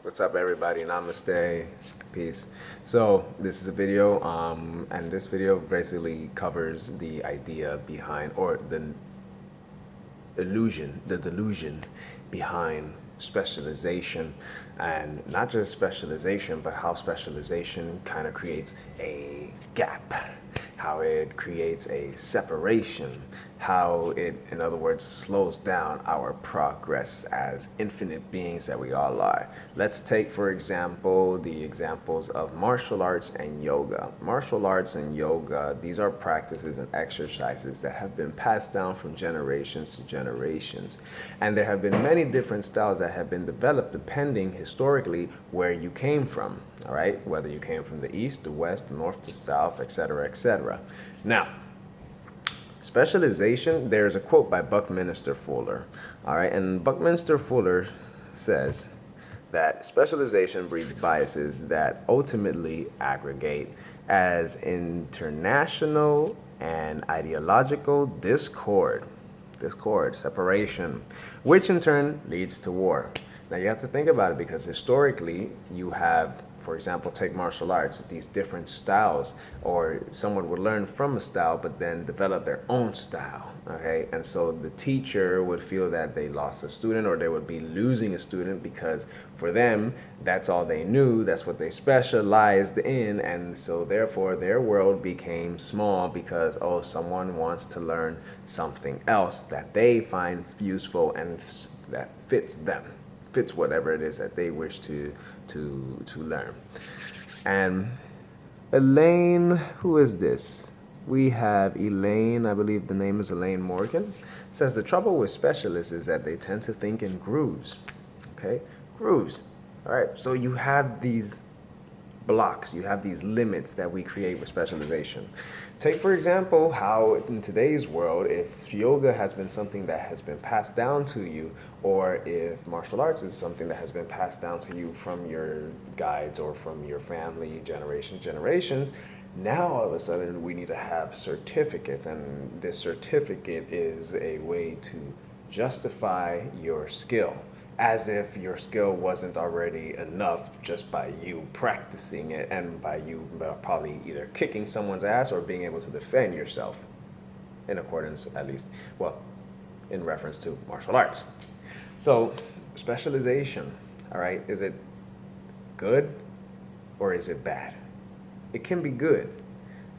What's up, everybody? Namaste. Peace. So this is a video, and this video basically covers the idea behind, or the delusion behind specialization, and not just specialization, but how specialization kind of creates a gap, how it creates a separation, how it, in other words, slows down our progress as infinite beings that we all are. Let's take, for example, the examples of martial arts and yoga. Martial arts and yoga, these are practices and exercises that have been passed down from generations to generations. And there have been many different styles that have been developed depending historically where you came from, all right? Whether you came from the east, the west, the north, the south, etc., etc. Now, specialization, there's a quote by Buckminster Fuller, all right? And Buckminster Fuller says that specialization breeds biases that ultimately aggregate as international and ideological discord, separation, which in turn leads to war. Now you have to think about it, because historically you have, for example, take martial arts, these different styles, or someone would learn from a style but then develop their own style, okay? And so the teacher would feel that they lost a student, or they would be losing a student, because for them, that's all they knew, that's what they specialized in, and so therefore their world became small because, oh, someone wants to learn something else that they find useful and that fits them, fits whatever it is that they wish to learn. And Elaine, who is this? We have Elaine, I believe the name is Elaine Morgan, says the trouble with specialists is that they tend to think in grooves. Okay, grooves. All right, so you have these blocks, you have these limits that we create with specialization. Take, for example, how in today's world, if yoga has been something that has been passed down to you, or if martial arts is something that has been passed down to you from your guides or from your family, generations, now all of a sudden we need to have certificates, and this certificate is a way to justify your skill, as if your skill wasn't already enough just by you practicing it, and by you probably either kicking someone's ass or being able to defend yourself in accordance, at least, well, in reference to martial arts. So specialization, all right, is it good or is it bad? It can be good.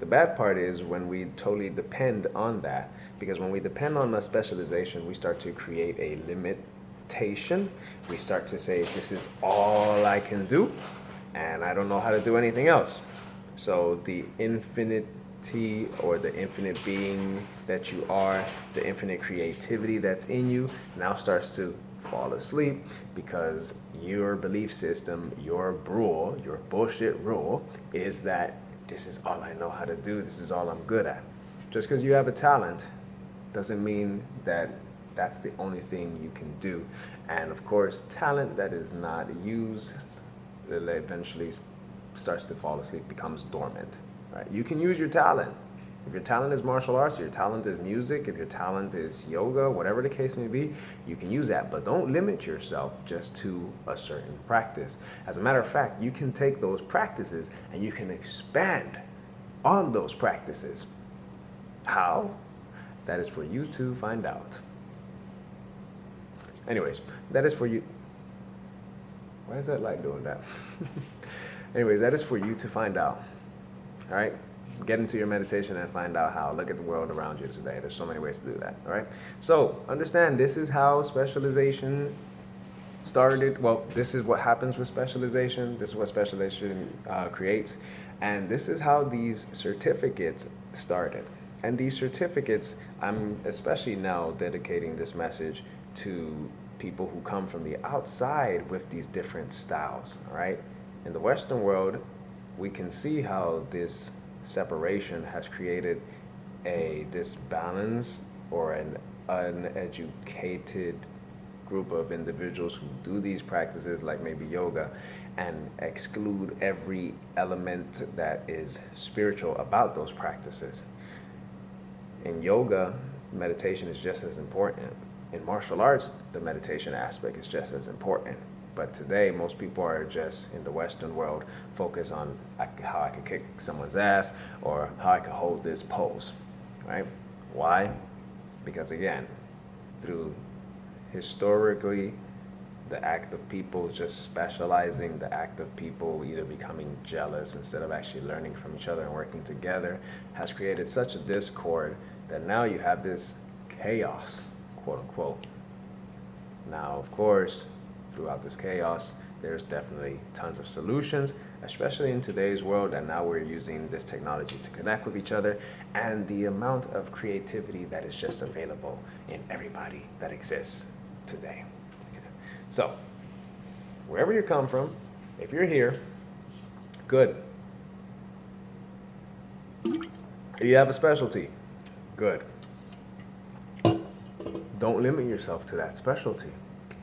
The bad part is when we totally depend on that, because when we depend on a specialization, we start to create a limitation. We start to say, this is all I can do, and I don't know how to do anything else. So the infinity, or the infinite being that you are, the infinite creativity that's in you, now starts to fall asleep, because your belief system, your rule, your bullshit rule is that this is all I know how to do, this is all I'm good at. Just because you have a talent doesn't mean that that's the only thing you can do. And of course, talent that is not used eventually starts to fall asleep, becomes dormant. Right? You can use your talent. If your talent is martial arts, your talent is music, if your talent is yoga, whatever the case may be, you can use that. But don't limit yourself just to a certain practice. As a matter of fact, you can take those practices and you can expand on those practices. How? That is for you to find out. Anyways, that is for you. Why is that light doing that? Anyways, that is for you to find out. All right? Get into your meditation and find out how. Look at the world around you today. There's so many ways to do that. All right? So understand, this is how specialization started. Well, this is what happens with specialization. This is what specialization creates. And this is how these certificates started. And these certificates, I'm especially now dedicating this message to people who come from the outside with these different styles, all right? In the Western world, we can see how this separation has created a disbalance, or an uneducated group of individuals who do these practices, like maybe yoga, and exclude every element that is spiritual about those practices. In yoga, meditation is just as important. In martial arts, the meditation aspect is just as important. But today, most people are just in the Western world focused on how I can kick someone's ass or how I can hold this pose, right? Why? Because again, through historically, the act of people just specializing, the act of people either becoming jealous instead of actually learning from each other and working together has created such a discord that now you have this chaos, quote unquote. Now, of course, throughout this chaos, there's definitely tons of solutions, especially in today's world. And now we're using this technology to connect with each other, and the amount of creativity that is just available in everybody that exists today. Okay. So, wherever you come from, if you're here, good. If you have a specialty, good. Don't limit yourself to that specialty.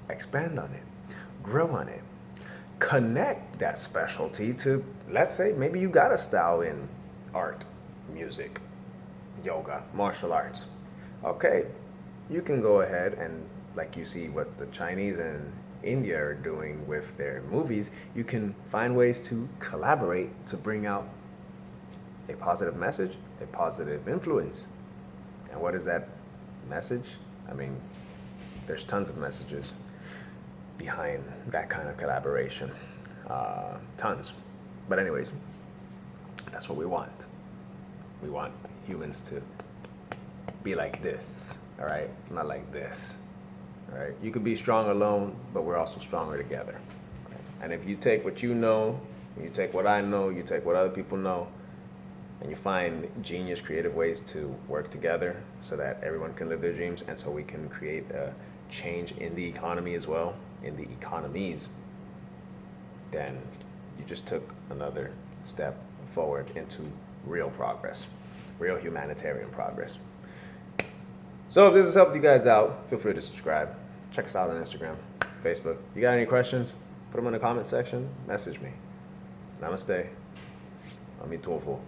Expand on it. Grow on it. Connect that specialty to, let's say, maybe you got a style in art, music, yoga, martial arts. Okay, you can go ahead and, like you see what the Chinese and India are doing with their movies, you can find ways to collaborate to bring out a positive message, a positive influence. And what is that message? I mean, there's tons of messages behind that kind of collaboration. Tons. But anyways, that's what we want. We want humans to be like this, all right? Not like this, all right? You could be strong alone, but we're also stronger together. Right? And if you take what you know, you take what I know, you take what other people know, and you find genius, creative ways to work together so that everyone can live their dreams and so we can create a change in the economy as well, in the economies, then you just took another step forward into real progress, real humanitarian progress. So if this has helped you guys out, feel free to subscribe. Check us out on Instagram, Facebook. You got any questions? Put them in the comment section, message me. Namaste. Amitofo.